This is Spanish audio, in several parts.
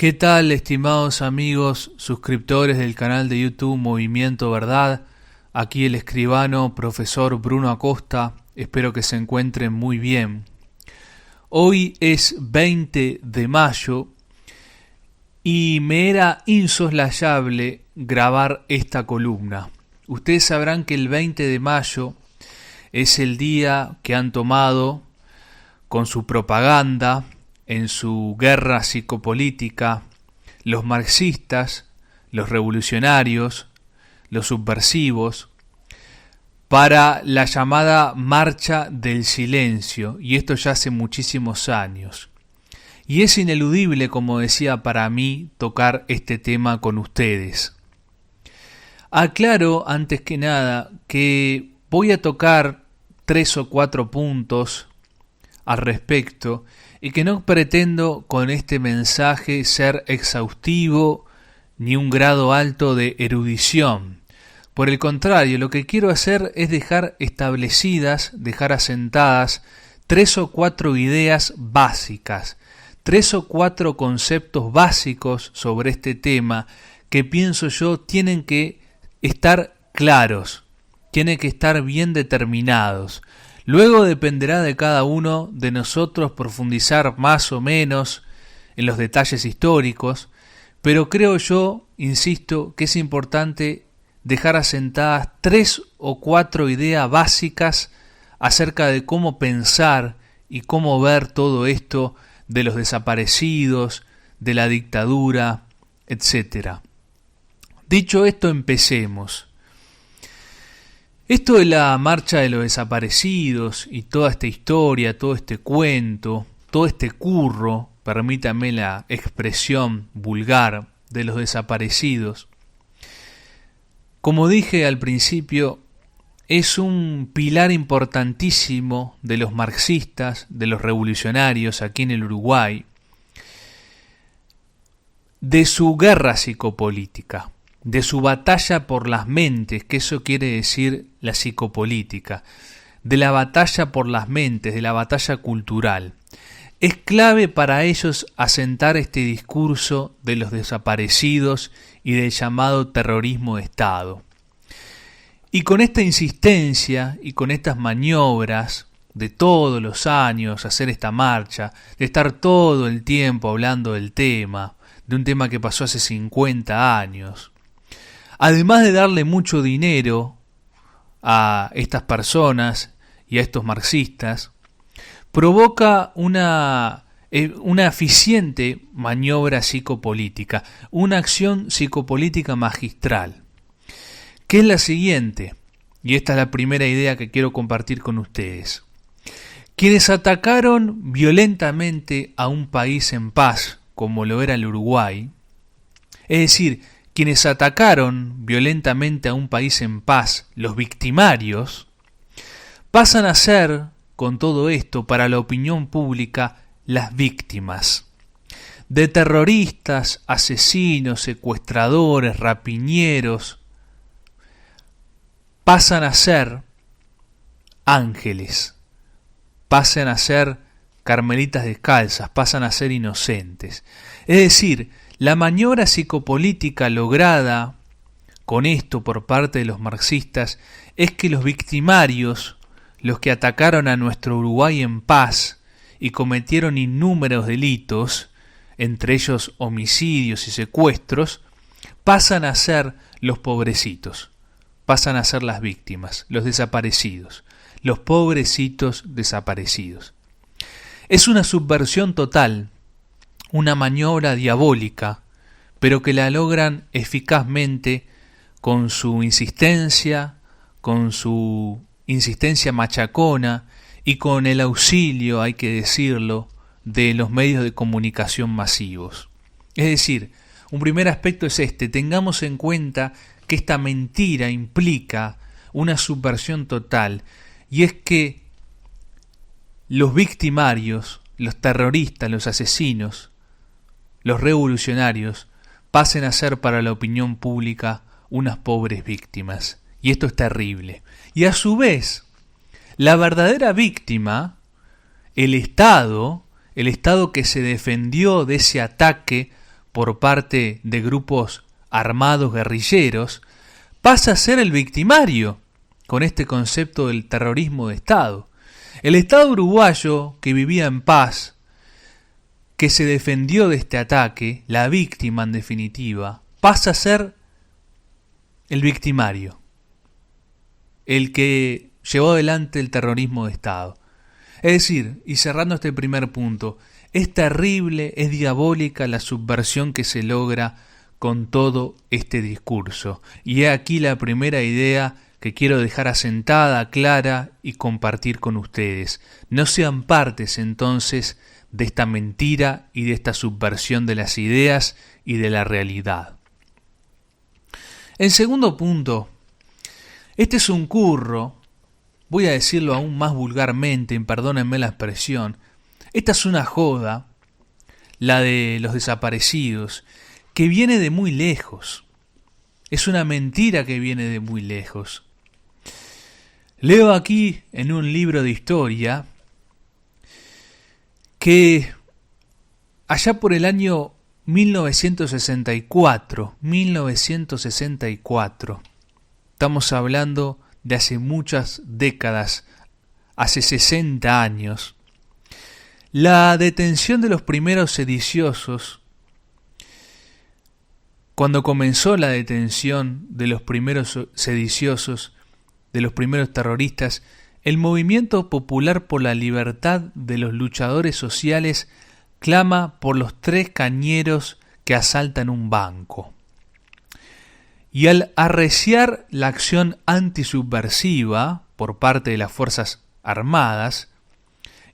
¿Qué tal, estimados amigos suscriptores del canal de YouTube Movimiento Verdad? Aquí el escribano profesor Bruno Acosta, espero que se encuentren muy bien. Hoy es 20 de mayo y me era insoslayable grabar esta columna. Ustedes sabrán que el 20 de mayo es el día que han tomado con su propaganda, en su guerra psicopolítica, los marxistas, los revolucionarios, los subversivos, para la llamada Marcha del Silencio, y esto ya hace muchísimos años. Y es ineludible, como decía, para mí tocar este tema con ustedes. Aclaro antes que nada que voy a tocar 3 o 4 puntos al respecto y que no pretendo con este mensaje ser exhaustivo ni un grado alto de erudición. Por el contrario, lo que quiero hacer es dejar establecidas, dejar asentadas 3 o 4 ideas básicas, 3 o 4 conceptos básicos sobre este tema que pienso yo tienen que estar claros, tienen que estar bien determinados. Luego dependerá de cada uno de nosotros profundizar más o menos en los detalles históricos, pero creo yo, insisto, que es importante dejar asentadas 3 o 4 ideas básicas acerca de cómo pensar y cómo ver todo esto de los desaparecidos, de la dictadura, etc. Dicho esto, empecemos. Esto de la marcha de los desaparecidos y toda esta historia, todo este cuento, todo este curro, permítame la expresión vulgar, de los desaparecidos, como dije al principio, es un pilar importantísimo de los marxistas, de los revolucionarios aquí en el Uruguay, de su guerra psicopolítica, de su batalla por las mentes, que eso quiere decir la psicopolítica, de la batalla por las mentes, de la batalla cultural. Es clave para ellos asentar este discurso de los desaparecidos y del llamado terrorismo de Estado. Y con esta insistencia y con estas maniobras de todos los años hacer esta marcha, de estar todo el tiempo hablando del tema, de un tema que pasó hace 50 años, además de darle mucho dinero a estas personas y a estos marxistas, provoca una eficiente maniobra psicopolítica, una acción psicopolítica magistral, que es la siguiente, y esta es la primera idea que quiero compartir con ustedes. Quienes atacaron violentamente a un país en paz, como lo era el Uruguay, es decir, quienes atacaron violentamente a un país en paz, los victimarios, pasan a ser, con todo esto, para la opinión pública, las víctimas. De terroristas, asesinos, secuestradores, rapiñeros, pasan a ser ángeles, pasan a ser carmelitas descalzas, pasan a ser inocentes. Es decir, la maniobra psicopolítica lograda con esto por parte de los marxistas es que los victimarios, los que atacaron a nuestro Uruguay en paz y cometieron innúmeros delitos, entre ellos homicidios y secuestros, pasan a ser los pobrecitos, pasan a ser las víctimas, los desaparecidos, los pobrecitos desaparecidos. Es una subversión total, una maniobra diabólica, pero que la logran eficazmente con su insistencia machacona y con el auxilio, hay que decirlo, de los medios de comunicación masivos. Es decir, un primer aspecto es este: tengamos en cuenta que esta mentira implica una subversión total, y es que los victimarios, los terroristas, los asesinos, los revolucionarios, pasen a ser para la opinión pública unas pobres víctimas. Y esto es terrible. Y a su vez, la verdadera víctima, el Estado que se defendió de ese ataque por parte de grupos armados guerrilleros, pasa a ser el victimario con este concepto del terrorismo de Estado. El Estado uruguayo, que vivía en paz, que se defendió de este ataque, la víctima en definitiva, pasa a ser el victimario, el que llevó adelante el terrorismo de Estado. Es decir, y cerrando este primer punto, es terrible, es diabólica la subversión que se logra con todo este discurso. Y he aquí la primera idea que quiero dejar asentada, clara y compartir con ustedes. No sean partes entonces de esta mentira y de esta subversión de las ideas y de la realidad. En segundo punto, este es un curro, voy a decirlo aún más vulgarmente, perdónenme la expresión, esta es una joda, la de los desaparecidos, que viene de muy lejos. Es una mentira que viene de muy lejos. Leo aquí en un libro de historia que allá por el año 1964, estamos hablando de hace muchas décadas, hace 60 años, la detención de los primeros sediciosos, cuando comenzó la detención de los primeros sediciosos, de los primeros terroristas, el movimiento popular por la libertad de los luchadores sociales clama por los 3 cañeros que asaltan un banco. Y al arreciar la acción antisubversiva por parte de las Fuerzas Armadas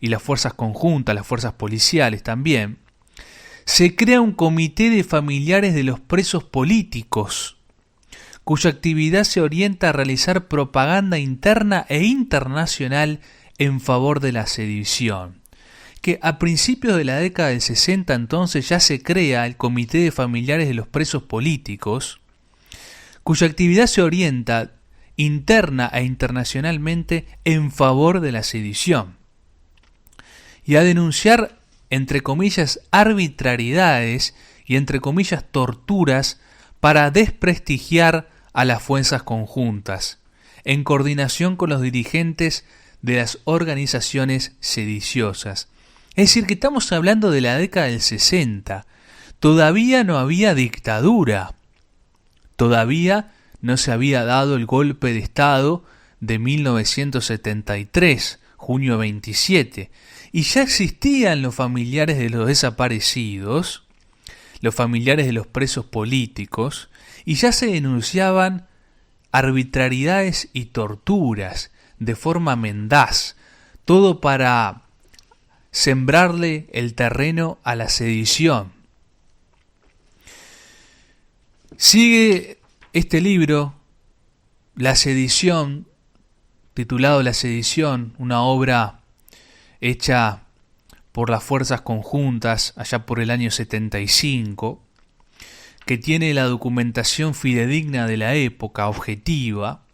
y las fuerzas conjuntas, las fuerzas policiales también, se crea un comité de familiares de los presos políticos, cuya actividad se orienta a realizar propaganda interna e internacional en favor de la sedición. Que a principios de la década del 60 entonces ya se crea el comité de familiares de los presos políticos, cuya actividad se orienta interna e internacionalmente en favor de la sedición, y a denunciar, entre comillas, arbitrariedades y entre comillas, torturas para desprestigiar a las fuerzas conjuntas, en coordinación con los dirigentes de las organizaciones sediciosas. Es decir, que estamos hablando de la década del 60. Todavía no había dictadura. Todavía no se había dado el golpe de Estado de 1973, junio 27. Y ya existían los familiares de los desaparecidos, los familiares de los presos políticos, y ya se denunciaban arbitrariedades y torturas de forma mendaz, todo para sembrarle el terreno a la sedición. Sigue este libro, La Sedición, titulado La Sedición, una obra hecha por las fuerzas conjuntas allá por el año 75, que tiene la documentación fidedigna de la época, objetiva.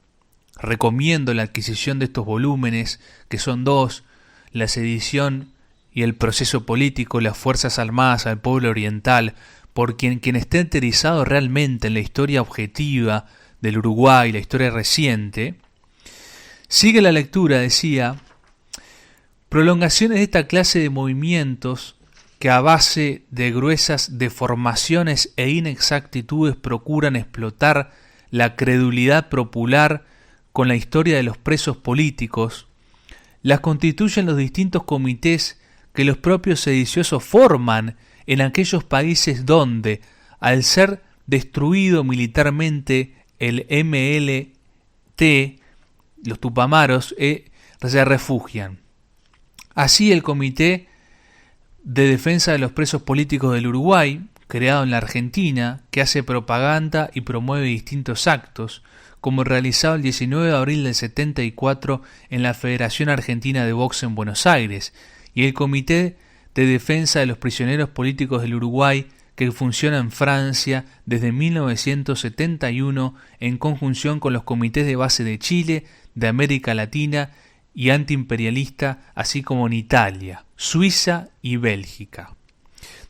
Recomiendo la adquisición de estos volúmenes, que son 2, La Sedición y el proceso político, las Fuerzas Armadas al pueblo oriental, por quien esté interesado realmente en la historia objetiva del Uruguay, la historia reciente. Sigue la lectura, decía, prolongaciones de esta clase de movimientos que a base de gruesas deformaciones e inexactitudes procuran explotar la credulidad popular con la historia de los presos políticos, las constituyen los distintos comités que los propios sediciosos forman en aquellos países donde, al ser destruido militarmente el MLT, los tupamaros, se refugian. Así el Comité de Defensa de los Presos Políticos del Uruguay, creado en la Argentina, que hace propaganda y promueve distintos actos, como el realizado el 19 de abril del 74 en la Federación Argentina de Box en Buenos Aires, y el Comité de Defensa de los Prisioneros Políticos del Uruguay, que funciona en Francia desde 1971 en conjunción con los comités de base de Chile, de América Latina y antiimperialista, así como en Italia, Suiza y Bélgica.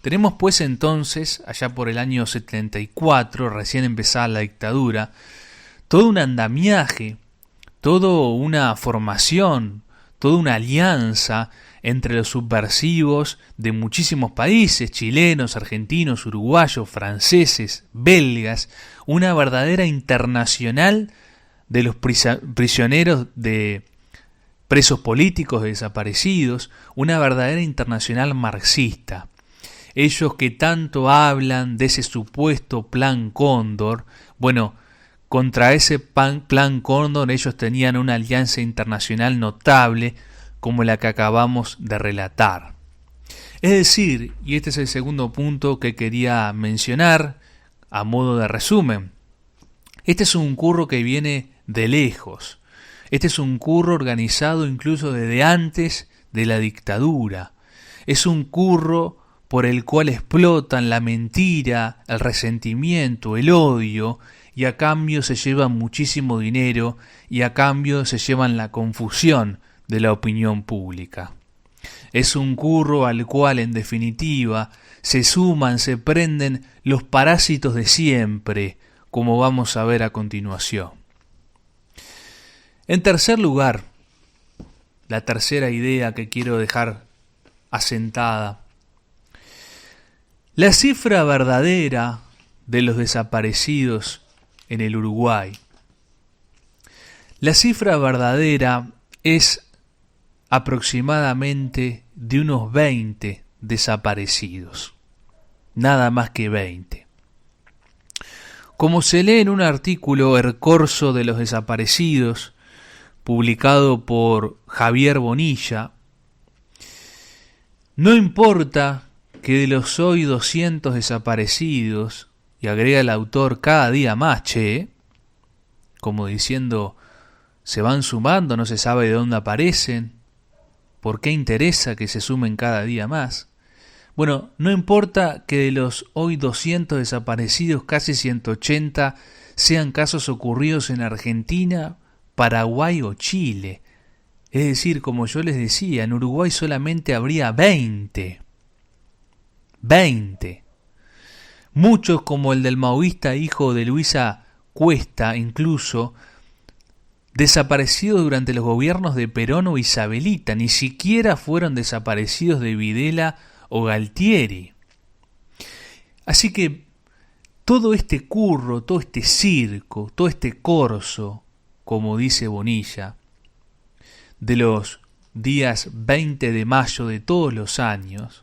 Tenemos pues entonces, allá por el año 74, recién empezada la dictadura, todo un andamiaje, toda una formación, toda una alianza entre los subversivos de muchísimos países, chilenos, argentinos, uruguayos, franceses, belgas, una verdadera internacional de los prisioneros de presos políticos desaparecidos, una verdadera internacional marxista. Ellos que tanto hablan de ese supuesto plan Cóndor, bueno, contra ese plan Cóndor ellos tenían una alianza internacional notable como la que acabamos de relatar. Es decir, y este es el segundo punto que quería mencionar a modo de resumen, este es un curro que viene de lejos. Este es un curro organizado incluso desde antes de la dictadura. Es un curro por el cual explotan la mentira, el resentimiento, el odio, y a cambio se llevan muchísimo dinero y a cambio se llevan la confusión de la opinión pública. Es un curro al cual, en definitiva, se suman, se prenden los parásitos de siempre, como vamos a ver a continuación. En tercer lugar, la tercera idea que quiero dejar asentada, la cifra verdadera de los desaparecidos en el Uruguay. La cifra verdadera es aproximadamente de unos 20 desaparecidos, nada más que 20. Como se lee en un artículo El corso de los desaparecidos, publicado por Javier Bonilla, no importa que de los hoy 200 desaparecidos, y agrega el autor, cada día más, como diciendo, se van sumando, no se sabe de dónde aparecen, ¿por qué interesa que se sumen cada día más? Bueno, no importa que de los hoy 200 desaparecidos, casi 180 sean casos ocurridos en Argentina, Paraguay o Chile. Es decir, como yo les decía, en Uruguay solamente habría 20. 20. Muchos, como el del maoísta hijo de Luisa Cuesta, incluso, desaparecidos durante los gobiernos de Perón o Isabelita, ni siquiera fueron desaparecidos de Videla o Galtieri. Así que todo este curro, todo este circo, todo este corso, como dice Bonilla, de los días 20 de mayo de todos los años,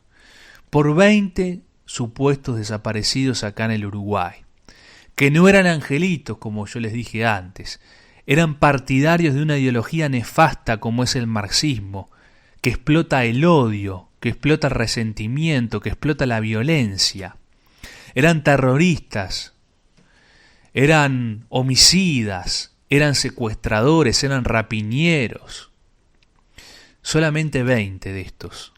por 20 supuestos desaparecidos acá en el Uruguay, que no eran angelitos, como yo les dije antes, eran partidarios de una ideología nefasta como es el marxismo, que explota el odio, que explota el resentimiento, que explota la violencia. Eran terroristas, eran homicidas, eran secuestradores, eran rapiñeros. Solamente 20 de estos.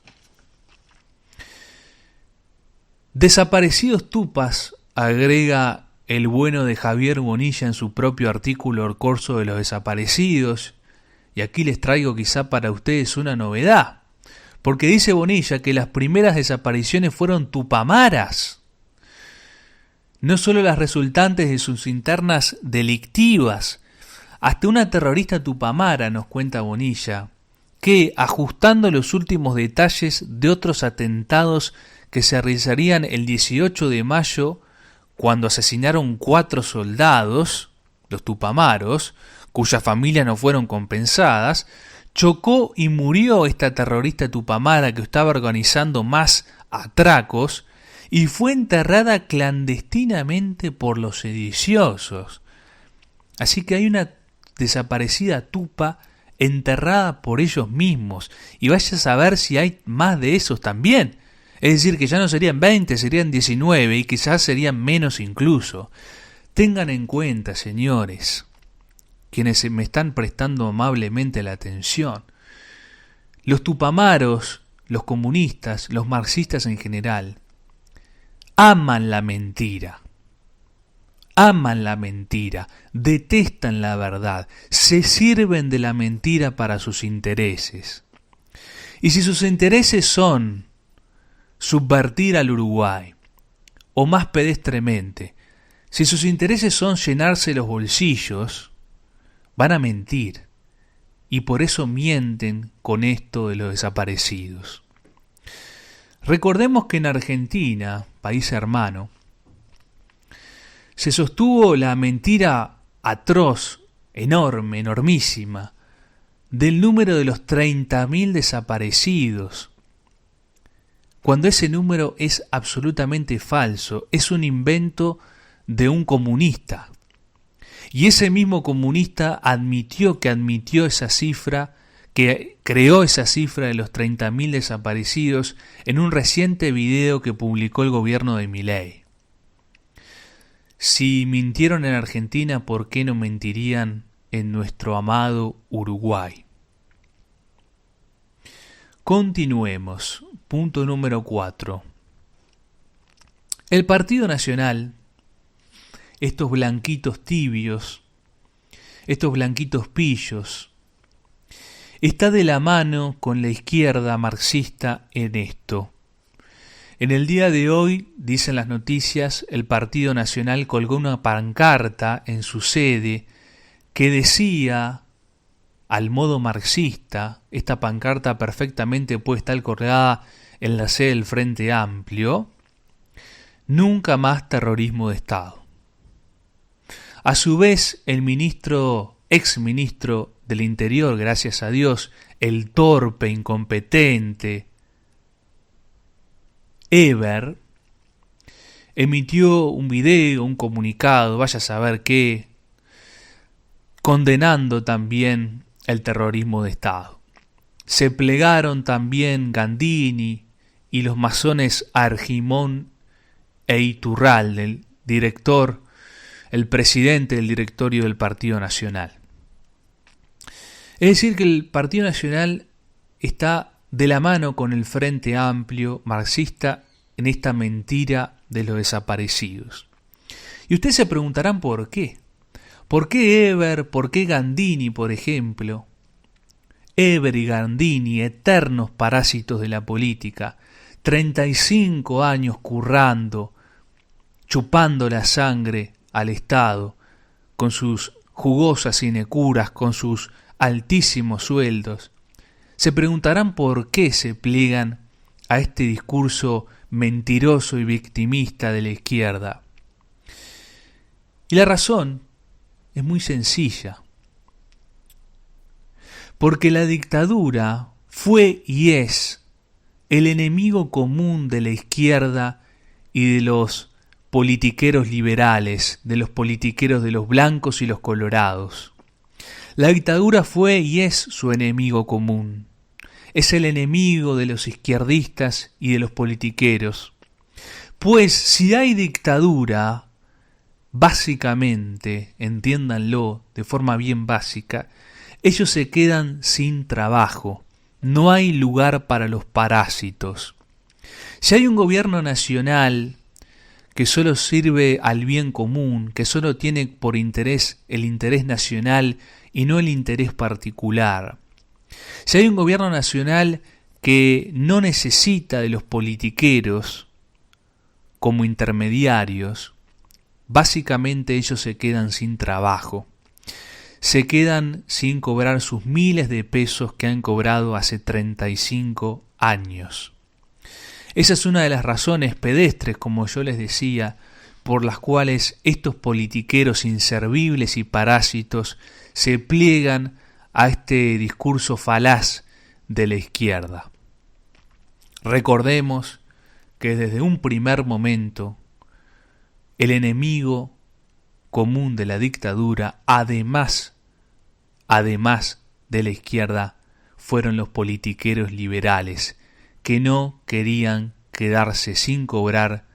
Desaparecidos tupas, agrega el bueno de Javier Bonilla en su propio artículo El corso de los desaparecidos, y aquí les traigo quizá para ustedes una novedad, porque dice Bonilla que las primeras desapariciones fueron tupamaras, no solo las resultantes de sus internas delictivas, hasta una terrorista tupamara, nos cuenta Bonilla, que, ajustando los últimos detalles de otros atentados que se realizarían el 18 de mayo, cuando asesinaron 4 soldados, los tupamaros, cuyas familias no fueron compensadas, chocó y murió esta terrorista tupamara que estaba organizando más atracos y fue enterrada clandestinamente por los sediciosos. Así que hay una desaparecida tupa enterrada por ellos mismos, y vaya a saber si hay más de esos también. Es decir, que ya no serían 20, serían 19 y quizás serían menos incluso. Tengan en cuenta, señores, quienes me están prestando amablemente la atención, los tupamaros, los comunistas, los marxistas en general, aman la mentira. Aman la mentira, detestan la verdad, se sirven de la mentira para sus intereses. Y si sus intereses son subvertir al Uruguay, o más pedestremente, si sus intereses son llenarse los bolsillos, van a mentir, y por eso mienten con esto de los desaparecidos. Recordemos que en Argentina, país hermano, se sostuvo la mentira atroz, enorme, enormísima, del número de los 30.000 desaparecidos, cuando ese número es absolutamente falso, es un invento de un comunista. Y ese mismo comunista admitió esa cifra, que creó esa cifra de los 30.000 desaparecidos en un reciente video que publicó el gobierno de Milei. Si mintieron en Argentina, ¿por qué no mentirían en nuestro amado Uruguay? Continuemos. Punto número 4. El Partido Nacional, estos blanquitos tibios, estos blanquitos pillos, está de la mano con la izquierda marxista en esto. En el día de hoy, dicen las noticias, el Partido Nacional colgó una pancarta en su sede que decía, al modo marxista, esta pancarta perfectamente puede estar colgada en la sede del Frente Amplio, nunca más terrorismo de Estado. A su vez, el exministro del Interior, gracias a Dios, el torpe, incompetente, Eber, emitió un video, un comunicado, vaya a saber qué, condenando también el terrorismo de Estado. Se plegaron también Gandini y los masones Argimón e Iturralde, el director, el presidente del directorio del Partido Nacional. Es decir, que el Partido Nacional está de la mano con el Frente Amplio marxista en esta mentira de los desaparecidos. Y ustedes se preguntarán por qué. ¿Por qué Eber? ¿Por qué Gandini, por ejemplo? Eber y Gandini, eternos parásitos de la política, 35 años currando, chupando la sangre al Estado, con sus jugosas sinecuras, con sus altísimos sueldos, se preguntarán por qué se pliegan a este discurso mentiroso y victimista de la izquierda. Y la razón es muy sencilla. Porque la dictadura fue y es el enemigo común de la izquierda y de los politiqueros liberales, de los politiqueros de los blancos y los colorados. La dictadura fue y es su enemigo común. Es el enemigo de los izquierdistas y de los politiqueros. Pues si hay dictadura, básicamente, entiéndanlo de forma bien básica, ellos se quedan sin trabajo. No hay lugar para los parásitos. Si hay un gobierno nacional que solo sirve al bien común, que solo tiene por interés el interés nacional y no el interés particular, si hay un gobierno nacional que no necesita de los politiqueros como intermediarios, básicamente ellos se quedan sin trabajo. Se quedan sin cobrar sus miles de pesos que han cobrado hace 35 años. Esa es una de las razones pedestres, como yo les decía, por las cuales estos politiqueros inservibles y parásitos se pliegan a este discurso falaz de la izquierda. Recordemos que desde un primer momento el enemigo común de la dictadura, además de la izquierda, fueron los politiqueros liberales, que no querían quedarse sin cobrar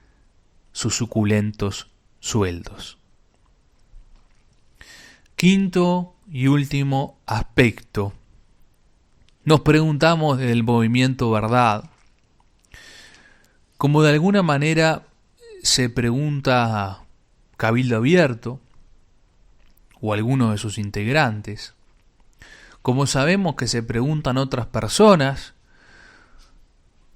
sus suculentos sueldos. Quinto y último aspecto. Nos preguntamos del movimiento Verdad, como de alguna manera se pregunta Cabildo Abierto o alguno de sus integrantes, como sabemos que se preguntan otras personas,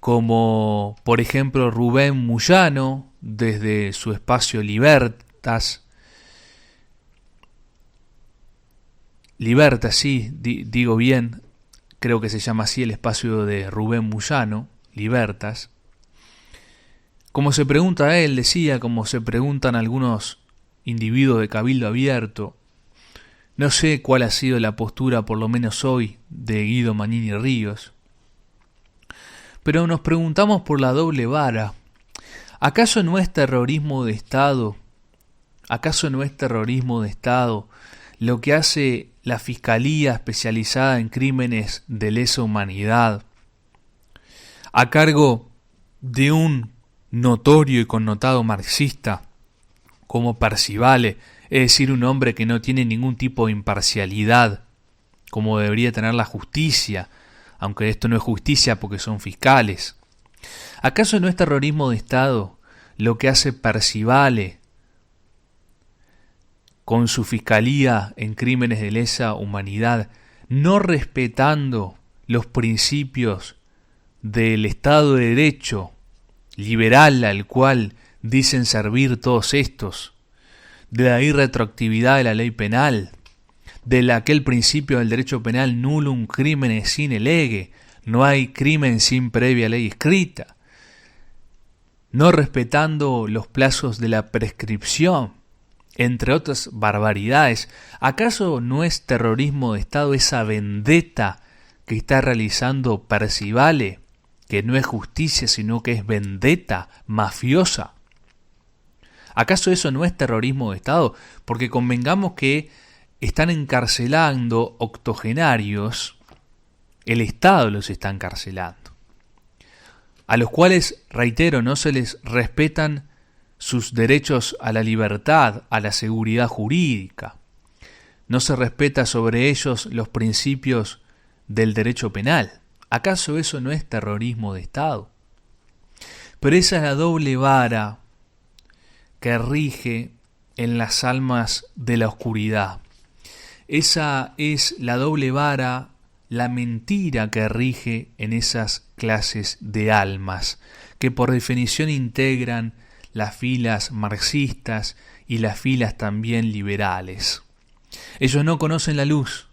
como por ejemplo Rubén Moyano desde su espacio Libertas, sí, digo bien, creo que se llama así el espacio de Rubén Moyano, Libertas. Como se pregunta él, decía, como se preguntan algunos individuos de Cabildo Abierto, no sé cuál ha sido la postura, por lo menos hoy, de Guido Manini Ríos, pero nos preguntamos por la doble vara. ¿Acaso no es terrorismo de Estado? ¿Acaso no es terrorismo de Estado lo que hace la Fiscalía especializada en crímenes de lesa humanidad, a cargo de un notorio y connotado marxista como Percivale, es decir, un hombre que no tiene ningún tipo de imparcialidad, como debería tener la justicia, aunque esto no es justicia porque son fiscales? ¿Acaso no es terrorismo de Estado lo que hace Percivale con su fiscalía en crímenes de lesa humanidad, no respetando los principios del Estado de Derecho liberal al cual dicen servir todos estos, de la irretroactividad de la ley penal, de aquel principio del derecho penal nullum crimen sine lege, no hay crimen sin previa ley escrita, no respetando los plazos de la prescripción, entre otras barbaridades? ¿Acaso no es terrorismo de Estado esa vendetta que está realizando Percivale, que no es justicia sino que es vendetta mafiosa? ¿Acaso eso no es terrorismo de Estado? Porque convengamos que están encarcelando octogenarios, el Estado los está encarcelando, a los cuales, reitero, no se les respetan sus derechos a la libertad, a la seguridad jurídica. No se respeta sobre ellos los principios del derecho penal. ¿Acaso eso no es terrorismo de Estado? Pero esa es la doble vara que rige en las almas de la oscuridad. Esa es la doble vara, la mentira que rige en esas clases de almas, que por definición integran las filas marxistas y las filas también liberales. Ellos no conocen la luz,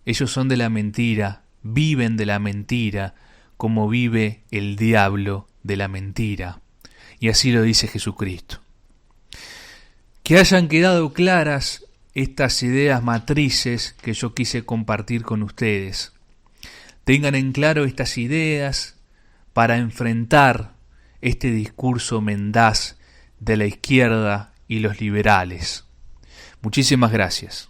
ellos son de la mentira, viven de la mentira, como vive el diablo de la mentira. Y así lo dice Jesucristo. Que hayan quedado claras estas ideas matrices que yo quise compartir con ustedes. Tengan en claro estas ideas para enfrentar este discurso mendaz de la izquierda y los liberales. Muchísimas gracias.